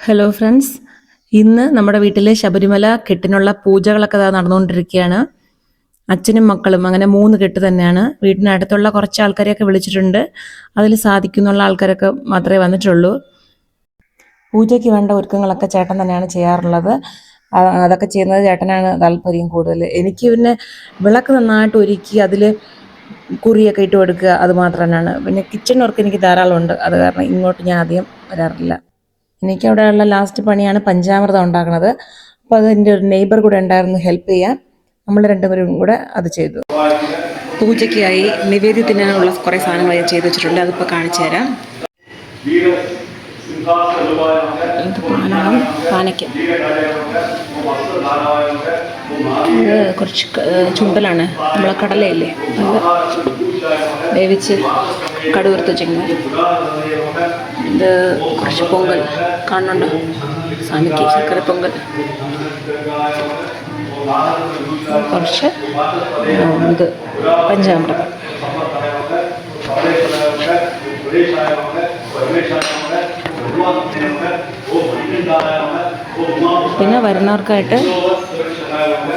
Hello friends, ഇന്ന് നമ്മുടെ വീട്ടിലെ ശബരിമല കെട്ടിനുള്ള പൂജകളൊക്കെ നടന്നുകൊണ്ടിരിക്കുകയാണ്. അച്ഛനും മക്കളും അങ്ങനെ 3 കെട്ട് തന്നെയാണ്. വീടിനടുത്തുള്ള കുറച്ച് ആൾക്കാരെയൊക്കെ വിളിച്ചിട്ടുണ്ട്. അതിൽ സാധിക്കുന്നുള്ള ആൾക്കാരൊക്കെ മാത്രമേ വന്നിട്ടുള്ളൂ. പൂജയ്ക്ക് വേണ്ട ഒരുക്കങ്ങളൊക്കെ ചേട്ടൻ തന്നെയാണ് ചെയ്യാറുള്ളത്. അതൊക്കെ ചെയ്യുന്നത് ചേട്ടനാണ് താല്പര്യം കൂടുതൽ. എനിക്ക് പിന്നെ വിളക്ക് നന്നായിട്ട് ഒരുക്കി അതിൽ കുറിയൊക്കെ ഇട്ട് കൊടുക്കുക, അത് മാത്രം തന്നെയാണ്. പിന്നെ കിച്ചൺ വർക്ക് എനിക്ക് ധാരാളമുണ്ട്. അത് കാരണം ഇങ്ങോട്ട് ഞാൻ അധികം വരാറില്ല. എനിക്ക് അവിടെയുള്ള ലാസ്റ്റ് പണിയാണ് പഞ്ചാമൃതം ഉണ്ടാക്കുന്നത്. അപ്പോൾ അത് എൻ്റെ ഒരു നെയ്ബർ കൂടെ ഉണ്ടായിരുന്നു ഹെൽപ്പ് ചെയ്യാൻ. നമ്മൾ രണ്ടുപേരും കൂടെ അത് ചെയ്തു. പൂജയ്ക്കായി നിവേദ്യത്തിനുള്ള കുറേ സാധനങ്ങൾ ഞാൻ ചെയ്തു വെച്ചിട്ടുണ്ട്. അതിപ്പോൾ കാണിച്ചു തരാം. ഇത് പാനകം, പാനയ്ക്ക് ഇത് കുറച്ച് ചുണ്ടലാണ്. നമ്മളെ കടലയില്ലേ, അത് വേവിച്ച് കടുവറുത്ത് വെച്ചിങ്ങനെ. ഇത് കുറച്ച് പൊങ്കൽ കാണുന്നുണ്ടോ, സ്വാമിക്ക് ശർക്കര പൊങ്കൽ. കുറച്ച് ഇത് പഞ്ചാമൃതം. പിന്നെ വരുന്നവർക്കായിട്ട്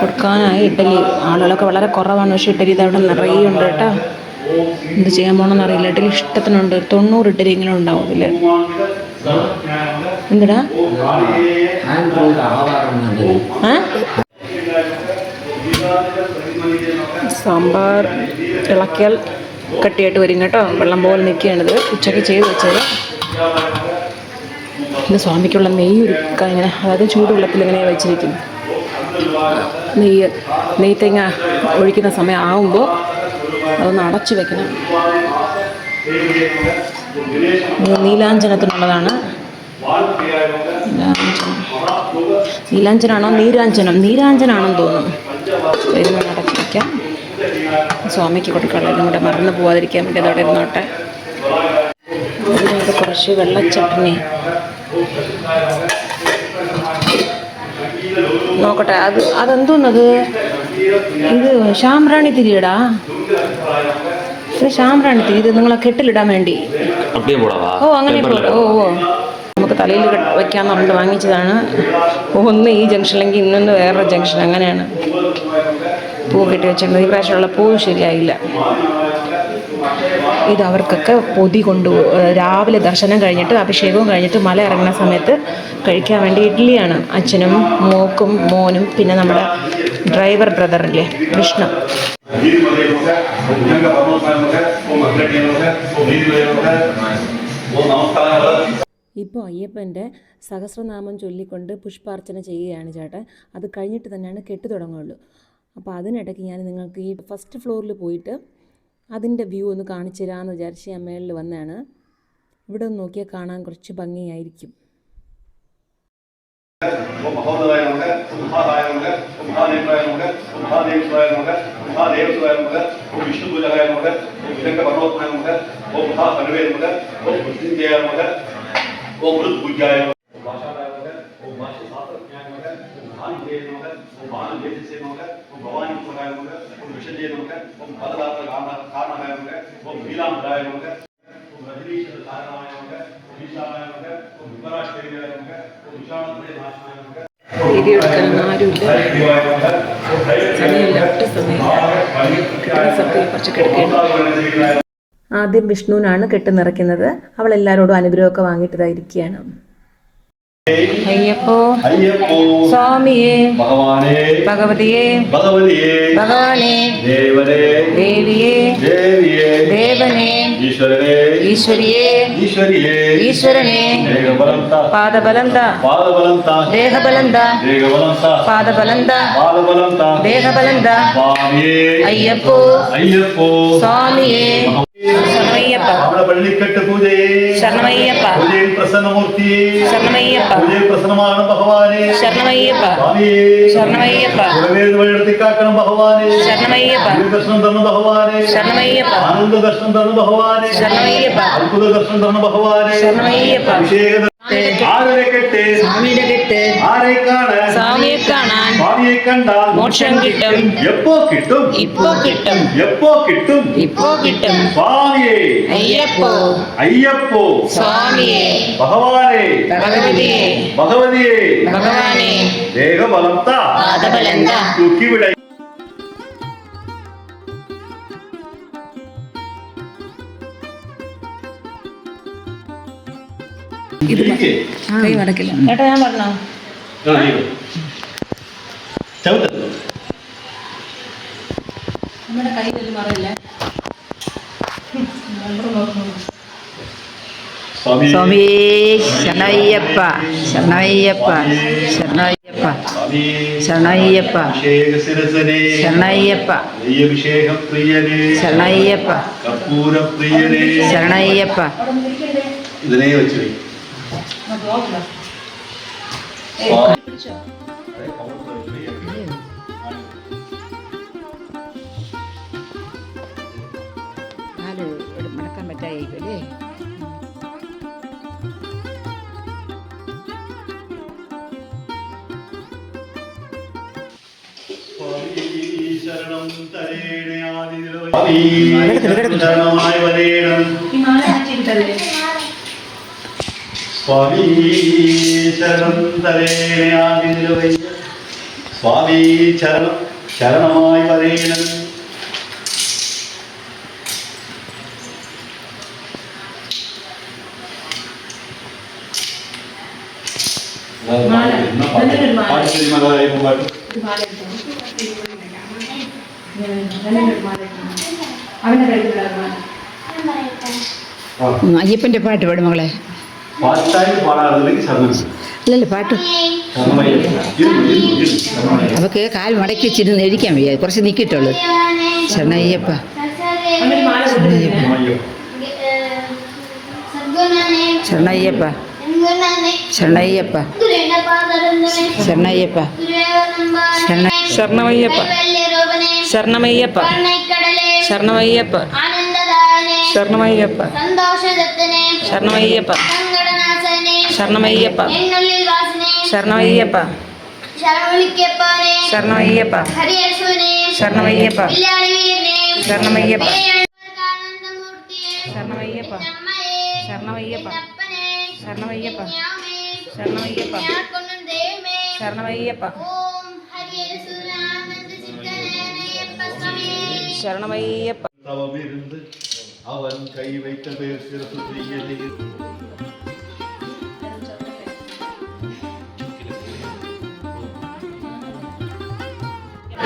കൊടുക്കാനായി ഇഡ്ഡലി. ആളുകളൊക്കെ വളരെ കുറവാണ്, പക്ഷേ ഇഡ്ഡലി ഇതവിടെ നിറയെ ഉണ്ട് കേട്ടോ. എന്ത് ചെയ്യാൻ പോകണമെന്ന് അറിയില്ല. ഇഡ്ഡലി ഇഷ്ടത്തിനുണ്ട്. 90 ഇഡ്ഡലി ഇങ്ങനെ ഉണ്ടാവും ഇതിൽ. എന്തിടാ സാമ്പാർ ഇളക്കിയാൽ കട്ടിയായിട്ട് വരും കേട്ടോ. വെള്ളം പോലെ നിൽക്കുകയാണിത്. ഉച്ചയ്ക്ക് ചെയ്ത് വെച്ചത്. പിന്നെ സ്വാമിക്കുള്ള നെയ്യ് ഒരുക്കാൻ ഇങ്ങനെ, അതായത് ചൂടുവെള്ളത്തിൽ ഇങ്ങനെ വെച്ചിരിക്കും. നെയ്യ് തേങ്ങ ഒഴിക്കുന്ന സമയം ആകുമ്പോൾ അതൊന്ന് അടച്ചു വെക്കണം. നീലാഞ്ജനത്തിനുള്ളതാണ്. നീലാഞ്ജനാണോ നീരാഞ്ജനാണെന്ന് തോന്നുന്നു. ഇതൊന്ന് അടച്ചു വയ്ക്കാം. സ്വാമിക്ക് കൊടുക്കാനുള്ളത് കൂടെ മറന്നു പോകാതിരിക്കാൻ വേണ്ടി അതോടെ ഇരുന്നോട്ടെ. അതിനകത്ത് കുറച്ച് വെള്ളച്ചട്ടണി നോക്കട്ടെ. അതെന്തോന്നത്? ഇത് ശാമ്പ്രാണി തിരിയടാ. ഇത് ശാമ്പ്രാണി തിരി. ഇത് നിങ്ങളെ കെട്ടിലിടാൻ വേണ്ടി. ഓ അങ്ങനെ നമുക്ക് തലയിൽ വയ്ക്കാന്ന് പറഞ്ഞിട്ട് വാങ്ങിച്ചതാണ്. ഒന്ന് ഈ ജംഗ്ഷനിലെങ്കിൽ ഇന്നൊന്ന് വേറൊരു ജംഗ്ഷൻ, അങ്ങനെയാണ് പൂ കെട്ടി വെച്ചിട്ടുണ്ട്. ഈ പ്രാവശ്യമുള്ള പൂ ശരിയായില്ല. ഇത് അവർക്കൊക്കെ പൊതി രാവിലെ ദർശനം കഴിഞ്ഞിട്ട് അഭിഷേകവും കഴിഞ്ഞിട്ട് മല ഇറങ്ങുന്ന സമയത്ത് കഴിക്കാൻ വേണ്ടി ഇഡ്ഡലിയാണ്. അച്ഛനും മോനും പിന്നെ നമ്മുടെ ഡ്രൈവർ ബ്രദറില്ലേ വിഷ്ണു. ഇപ്പോൾ അയ്യപ്പൻ്റെ സഹസ്രനാമം ചൊല്ലിക്കൊണ്ട് പുഷ്പാർച്ചന ചെയ്യുകയാണ് ചേട്ടൻ. അത് കഴിഞ്ഞിട്ട് തന്നെയാണ് കെട്ട് തുടങ്ങുള്ളൂ. അപ്പോൾ അതിനിടയ്ക്ക് ഞാൻ നിങ്ങൾക്ക് ഈ ഫസ്റ്റ് ഫ്ലോറിൽ പോയിട്ട് അതിൻ്റെ വ്യൂ ഒന്ന് കാണിച്ചു തരാമെന്ന് വിചാരിച്ച് ഞാൻ മേളിൽ വന്നതാണ്. ഇവിടെ ഒന്ന് നോക്കിയാൽ കാണാൻ കുറച്ച് ഭംഗിയായിരിക്കും. വീഡിയോയെടുക്കാൻ ആരുമില്ല, സമയമില്ല, ഒട്ടും സമയമില്ല. കുറച്ച് കിടക്കുകയാണ്. ആദ്യം വിഷ്ണുവിനാണ് കെട്ട് നിറയ്ക്കുന്നത്. അവൾ എല്ലാവരോടും അനുഗ്രഹമൊക്കെ വാങ്ങിയിട്ടതായിരിക്കുകയാണ്. അയ്യപ്പോ സ്വാമിയേ ഭഗവതിയെ ഭഗവാനെ ദേവിയെ ദേവനെ ഈശ്വരിയെ ഈശ്വരനെ പാദബലന്ത ദേഹബലന്ത പാദബലന്ത ദേഹബലന്ത അയ്യപ്പോ സ്വാമിയെ ശരണമയ്യപ്പ പള്ളിക്കെട്ട് പൂജയെ ശരണമയ്യപ്പ പൂജയിൽ പ്രസന്നമൂർത്തിയെ ശരണമയ്യപ്പ പൂജയിൽ പ്രസന്നമാണ് ഭഗവാനെ ശരണമയ്യപ്പ ശരണമയ്യപ്പ വഴിയെടുത്തിക്കാക്കണം ഭഗവാനെ ശരണമയ്യപ്പ ദർശനം തന്ന ഭഗവാനെ ശരണമയ്യപ്പ ആനന്ദ ദർശനം തന്ന ഭഗവാനെ ശരണമയ്യപ്പ അത്ഭുത ദർശനം തന്ന ഭഗവാനെ ശരണമയ്യപ്പ അഭിഷേക ആരെ കെട്ട് സ്വാമിയുടെ കെട്ട് ആരെ കാണാൻ സ്വാമിയെ കാണാൻ സ്വാമിയെ കണ്ടാൽ മോക്ഷം കിട്ടും. എപ്പോ കിട്ടും? ഇപ്പോ കിട്ടും. എപ്പോ കിട്ടും? ഇപ്പോ കിട്ടും. സ്വാമിയേ അയ്യപ്പോ അയ്യപ്പോ സ്വാമിയേ ഭഗവാനെ ഭഗവതിയെ ഭഗവതിയെ ഭഗവാനെ ദേഹബലം താ പാദബലം താ തൂക്കിവിട. കൈ മടക്കില്ല ഏട്ടാ, ഞാൻ പറഞ്ഞോ നമ്മുടെ കയ്യിൽ മറയില്ലേ. സ്വാമി ശരണയ്യപ്പ ശരണയ്യപ്പ ശരണയ്യപ്പ ശരണയ്യപ്പ ശരണയ്യപ്പ ശരണയ്യപ്പ കർപ്പൂരപ്രിയനേ ശരണയ്യപ്പ. ഇതിനെ വെച്ചു മടക്കാൻ പറ്റായിരിക്കും. ശരണം തരേണേ ശരണമായി വരേണം. സ്വാമി ശരണം തരേണേ ആദിനിലവൈ. സ്വാമി ശരണമായി വരേണം. അയ്യപ്പന്റെ പാട്ട് പാടും മകളെ. പാട്ടായി പാടാറില്ലെങ്കിൽ ശരണം. അല്ലല്ലോ പാട്ട് അവക്ക് കാൽ മടക്കി വെച്ചിരുന്ന് എഴുതിക്കാൻ വയ്യ, കുറച്ച് നിൽക്കിട്ടുള്ളൂ. ശരണയ്യപ്പ ശരണയ്യപ്പ ശരണയ്യപ്പ ശരണയ്യപ്പ ശരണമയ്യപ്പ ശരണമയ്യപ്പ ശരണമയ്യപ്പ ശരണമയ്യപ്പ ശരണമയ്യപ്പ ശരണമയ്യപ്പ ശരണമയ്യപ്പ ശരണമയ്യപ്പ ശരണമയ്യപ്പ ശരണമയ്യപ്പ ശരണമയ്യപ്പ ശരണമയ്യപ്പ ശരണമയ്യപ്പ ശരണമയ്യപ്പ ശരണമയ്യപ്പ ശരണമയ്യപ്പ. തവമിരുന്ന് അവൻ കൈവയ്ത്ത പേർ ശിരസു ചെയ്യലേ.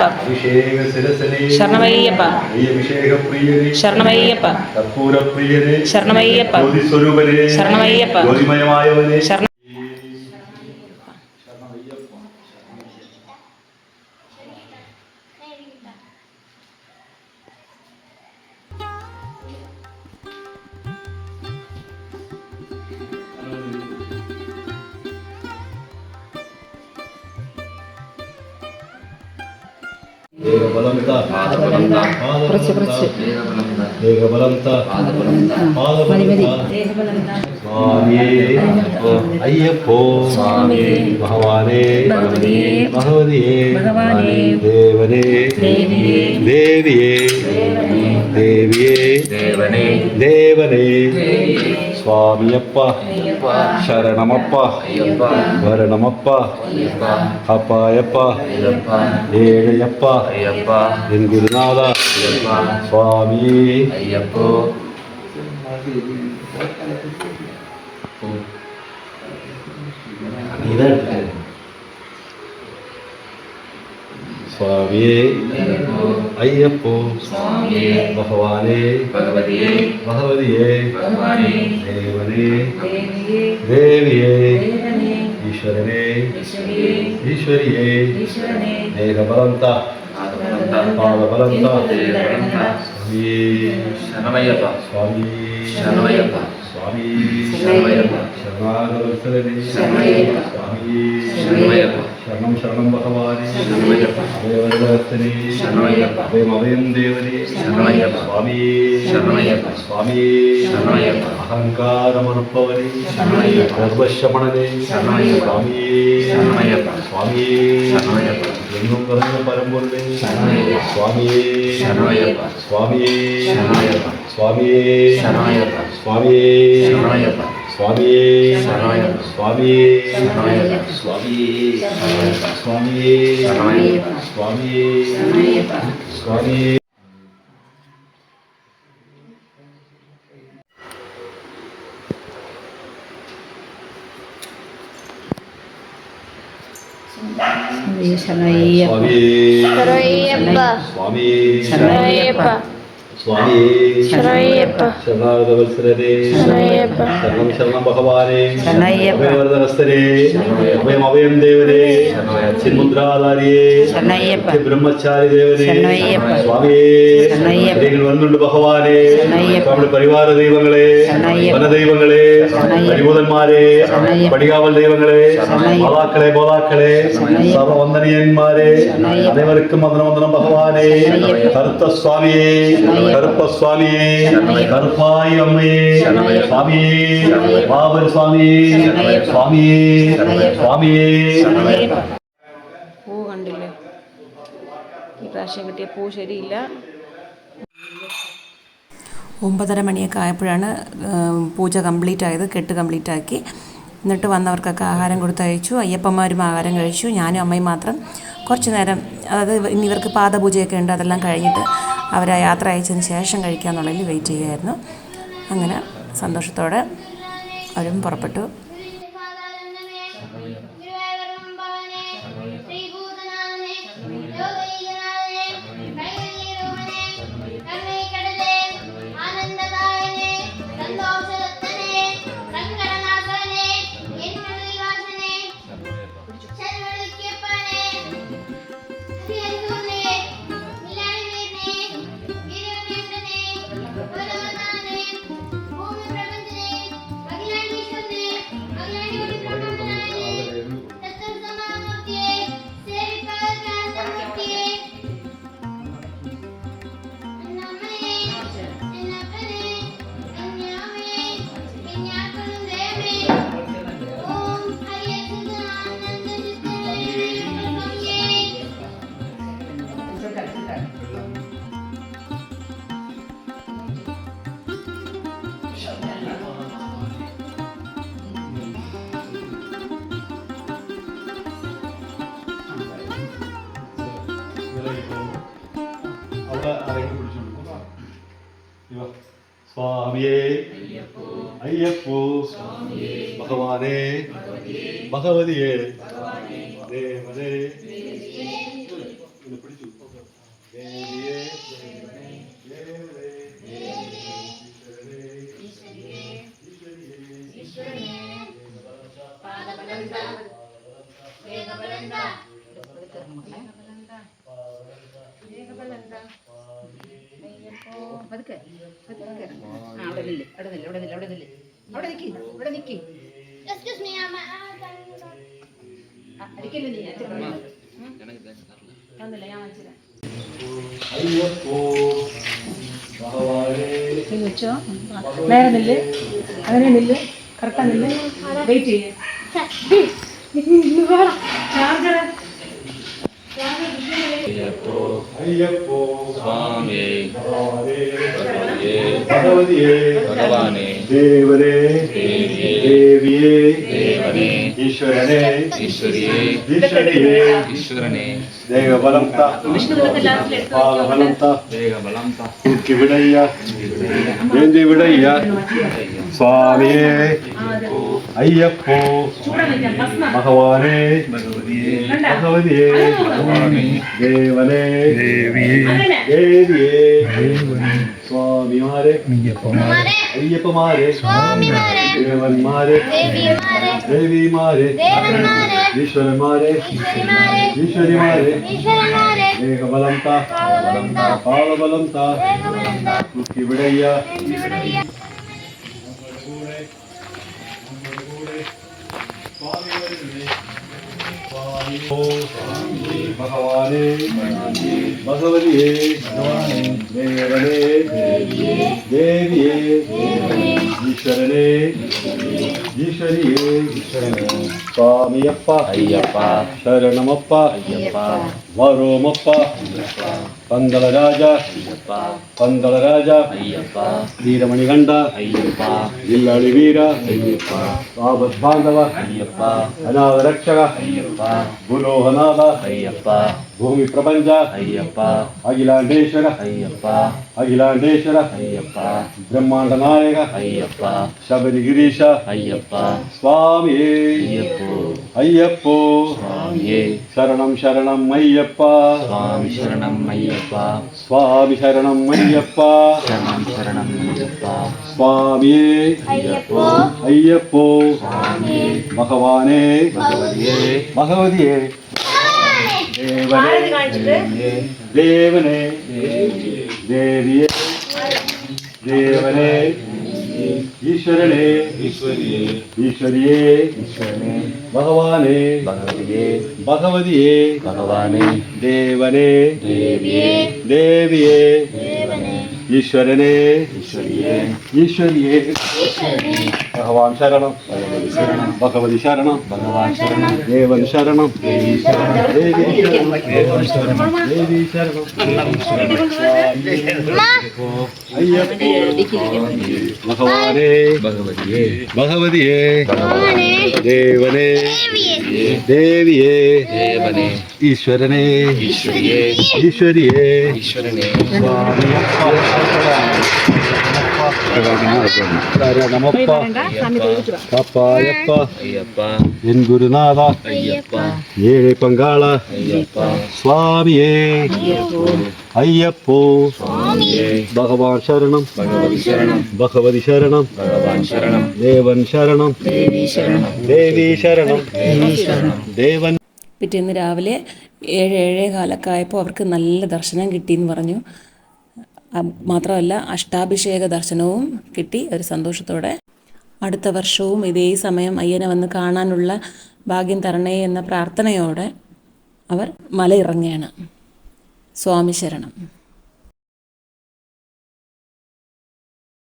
അഭിഷേക ശിരസനേ ശരണമയ്യപ്പ അഭിഷേക പ്രിയനേ ശരണമയ്യപ്പ കർപ്പൂരപ്രിയനേ ശരണമയ്യപ്പ ജ്യോതിസ്വരൂപനേ ശരണമയ്യപ്പ ജ്യോതിമയമായവനേ ശരണ ദേഹബലം താ കുറച്ച് കുറച്ച് ദേഹബലം താ പാദബലം താ. സ്വാമിയേ അയ്യപ്പോ സ്വാമിയേ ഭഗവാനേ ഭഗവതിയേ ഭഗവതിയേ ഭഗവാനേ ദേവനേ ദേവിയേ ദേവിയേ ദേവിയേ ദേവനേ ദേവനേ ദേവിയേ സ്വാമിയപ്പ അയ്യപ്പ ശരണമപ്പ അയ്യപ്പ വരണമപ്പ അയ്യപ്പ അപ്പായപ്പ അയ്യപ്പ ഏഴയപ്പ അയ്യപ്പ എൻ ഗുരുനാഥ അയ്യപ്പ സ്വാമിയേ അയ്യപ്പോ സ്വാമിയേ അയ്യപ്പോ സ്വാമിയേ ഭഗവാനേ ഭഗവതിയേ ഭഗവതിയേ ഭഗവാനേ ദേവനേ ദേവിയേ ദേവിയേ ദേവനേ ഈശ്വരനേ ഈശ്വരിയേ ഈശ്വരിയേ ഈശ്വരനേ ദേഹബലം താ പാദബലം താ ദേവനന്ത സ്വാമിയേ ശരണമയ്യപ്പ സ്വാമിയേ ശരണമയ്യപ്പ സ്വാമി ശരണമയ്യപ്പ. ശരണാഗതവത്സലനേ ശരണമയ്യപ്പ. സ്വാമി ശരണമയ്യപ്പ. ശരണം ശരണം ഭഗവാനേ ശരണമയ്യപ്പ. അഭയവരദഹസ്തനേ ശരണമയ്യപ്പ. അഭയമഭയം ദേവനേ ശരണമയ്യപ്പ. സ്വാമി ശരണമയ്യപ്പ. സ്വാമി ശരണമയ്യപ്പ. അഹങ്കാരമറുപ്പവനേ ശരണമയ്യപ്പ. ഗർഭശമണനേ ശരണമയ്യപ്പ. സ്വാമി ശരണമയ്യപ്പ. സ്വാമി ശരണമയ്യപ്പ. എന്നും പറഞ്ഞ പരമ്പൊരുളേ ശരണമയ്യപ്പ. സ്വാമി ശരണമയ്യപ്പ. സ്വാമി ശരണമയ്യപ്പ. സ്വാമി ശരണമയ്യപ്പ. സ്വാമി ശരണമയ്യപ്പ. സ്വാമി ശരണമയ്യപ്പ. സ്വാമി ശരണമയ്യപ്പ. സ്വാമി ശരണമയ്യപ്പ. സ്വാമി ശരണമയ്യപ്പ. സ്വാമി ശരണമയ്യപ്പ. സ്വാമി ശരണമയ്യപ്പ. സ്വാമി ശരണമയ്യപ്പ. സ്വാമി ശരണമയ്യപ്പ. ശരണാഗതവത്സലനേ ശരണമയ്യപ്പ. ശരണം ശരണം ഭഗവാനേ ശരണമയ്യപ്പ. അഭയവരദഹസ്തനേ അഭയം അഭയം ദേവനേ ചിന്മുദ്രാധാരിയേ ശരണമയ്യപ്പ. ബ്രഹ്മചാരി ദേവനേ ശരണമയ്യപ്പ. സ്വാമിയേ ശരണമയ്യപ്പ. നിങ്ങൾ വരുന്നുണ്ട് ഭഗവാനേ ശരണമയ്യപ്പ. നമ്മുടെ പരിവാര ദൈവങ്ങളെ ശരണമയ്യപ്പ. വനദൈവങ്ങളെ ശരണമയ്യപ്പ. പരിഭൂതന്മാരെ ശരണമയ്യപ്പ. പടികാവൽ ദൈവങ്ങളെ ശരണമയ്യപ്പ. മാതാക്കളെ ബോധാക്കളെ ശരണമയ്യപ്പ. സർവവന്ദനീയന്മാരെ ശരണമയ്യപ്പ. അനേവർക്കും വന്ദനം ഭഗവാനേ ശരണമയ്യപ്പ. കറുത്ത സ്വാമിയേ ശരണമയ്യപ്പ. കറുപ്പ സ്വാമിയേ ശരണമയ്യപ്പ. കറുപ്പായി അമ്മയെ ശരണമയ്യപ്പ. സ്വാമിയേ ശരണമയ്യപ്പ. ബാബർ സ്വാമിയേ ശരണമയ്യപ്പ. സ്വാമിയേ ശരണമയ്യപ്പ. സ്വാമിയേ ശരണമയ്യപ്പ. പൂ കണ്ടില്ലേ, ഈ പ്രാവശ്യം കിട്ടിയ പൂ ശരിയില്ല. 9:30 മണിയൊക്കെ ആയപ്പോഴാണ് പൂജ കംപ്ലീറ്റ് ആയത്, കെട്ട് കംപ്ലീറ്റ് ആക്കി. എന്നിട്ട് വന്നവർക്കൊക്കെ ആഹാരം കൊടുത്തയച്ചു. അയ്യപ്പന്മാരും ആഹാരം കഴിച്ചു. ഞാനും അമ്മയും മാത്രം കുറച്ച് നേരം, അതായത് ഇനി ഇവർക്ക് പാദപൂജയൊക്കെ ഉണ്ട്, അതെല്ലാം കഴിഞ്ഞിട്ട് അവരെ യാത്ര അയച്ചതിന് ശേഷം കഴിക്കാമെന്നുള്ളതിൽ വെയിറ്റ് ചെയ്യുമായിരുന്നു. അങ്ങനെ സന്തോഷത്തോടെ അവരും പുറപ്പെട്ടു. സ്വാമിയേ അയ്യപ്പോ ഭഗവാനേ ഭഗവതിയേ ദേവനേ പിടിച്ചു ദേവിയേ പതുക്കെ പതുക്കെ. അവിടെ നില്ല്, അവിടെ നില്ല്, അവിടെ നില്ല്, അവിടെ നില്ല്, അവിടെ നിൽക്കി, ഇവിടെ നിൽക്കി. അടിക്കല്ലേ നീ അയ്യപ്പോ ഭഗവാനേ വെച്ചോ, നേരെ നില്ല്, അങ്ങനെ നില്ല്, കറക്റ്റാ നില്ല്, വെയിറ്റ് ചെയ്യേ. അയ്യപ്പോ സ്വാമിയേ ഭഗവതിയേ ഭഗവാനേ ദേവനേ ദേവിയേ ദേവനേ ഈശ്വരനേ ഈശ്വരിയേ ഈശ്വരിയേ ഈശ്വരനേ ദേവബലം പാദബലം ദേഹബലം വിടയ്യ എന്തി വിടയ്യ സ്വാമിയേ അയ്യപ്പോ ഭഗവാനേ ഭഗവതിയേ ദേവനേ ദേവിയേ സ്വാമിമാരെ അയ്യപ്പമാരെ ദേവന്മാരെ ദേവിമാരെ ഈശ്വരന്മാരെ ഈശ്വരിമാരെ ദേഹബലം പാദബലം വിടയ്യ ഭഗവാനേ ഭഗവതിയേ ദേവനേ ദേവിയേ ഈശ്വരനേ ഈശ്വരിയേ സ്വാമിയപ്പ അയ്യപ്പ ശരണമപ്പ അയ്യപ്പ വരോമപ്പ പന്തളരാജ അയ്യപ്പ പന്തളരാജ അയ്യപ്പ വീരമണികണ്ഠ അയ്യപ്പ ജില്ലാളി വീര അയ്യപ്പ ആപദ്ബാന്ധവ അയ്യപ്പ അനാഥരക്ഷക അയ്യപ്പ ഗുലോഹനാഥ അയ്യപ്പ ഭൂമി പ്രപഞ്ച അയ്യപ്പ അഖിലാണ്ടേശ്വര അയ്യപ്പ അഖിലാണ്ടേശ്വര അയ്യപ്പ ബ്രഹ്മാണ്ട നായക അയ്യപ്പ ശബരിഗിരീശ അയ്യപ്പ സ്വാമിയേ അയ്യപ്പോ അയ്യപ്പോ സ്വാമിയേ ശരണം ശരണം അയ്യപ്പ സ്വാമി ശരണം അയ്യപ്പ സ്വാമി ശരണം അയ്യപ്പ ശരണം ശരണം അയ്യപ്പ സ്വാമിയേ അയ്യപ്പോ അയ്യപ്പോ സ്വാമിയേ ഭഗവാനേ ഭഗവതിയേ ഭഗവതിയേ ദേവനേ ദേവനേ ദേവിയേ ദേവനേ ഈശ്വരനേ ഈശ്വരിയേ ഭഗവാനേ ഭഗവതിയേ ഭഗവതിയേ ഭഗവാനേ ദേവനേ ദേവിയേ ദേവിയേ ഈശ്വരനേ ഈശ്വരിയേ ഈശ്വരിയേ ഭഗവാൻ ശരണം ഭഗവതി ശരണം ഭഗവാൻ ശരണം ദേവൻ ശരണം ദേവി ശരണം ദേവി ശരണം അയ്യപ്പോ ഭഗവാനേ ഭഗവതിയേ ഭഗവതിയേ ഭഗവാനേ ദേവനേ ദേവിയേ ദേവനേ ഈശ്വരനേ ഈശ്വരിയേ ഈശ്വരിയേ ഈശ്വരനേ ശരണമപ്പ പപ്പായപ്പ അയ്യപ്പ എൻ ഗുരുനാഥ അയ്യപ്പ ഏഴ് പങ്കാള അയ്യപ്പ സ്വാമിയേ അയ്യപ്പോ സ്വാമിയേ ഭഗവാൻ ശരണം ഭഗവതി ശരണം ഭഗവതി ശരണം ഭഗവാൻ ശരണം ദേവൻ ശരണം ദേവി ശരണം ദേവി ശരണം ദേവി ശരണം ദേവൻ. പിറ്റേന്ന് രാവിലെ 7-7:15 ആയപ്പോൾ അവർക്ക് നല്ല ദർശനം കിട്ടിയെന്ന് പറഞ്ഞു. മാത്രമല്ല അഷ്ടാഭിഷേക ദർശനവും കിട്ടി ഒരു സന്തോഷത്തോടെ. അടുത്ത വർഷവും ഇതേ സമയം അയ്യനെ വന്ന് കാണാനുള്ള ഭാഗ്യം തരണേ എന്ന പ്രാർത്ഥനയോടെ അവർ മലയിറങ്ങുകയാണ്. സ്വാമി ശരണം.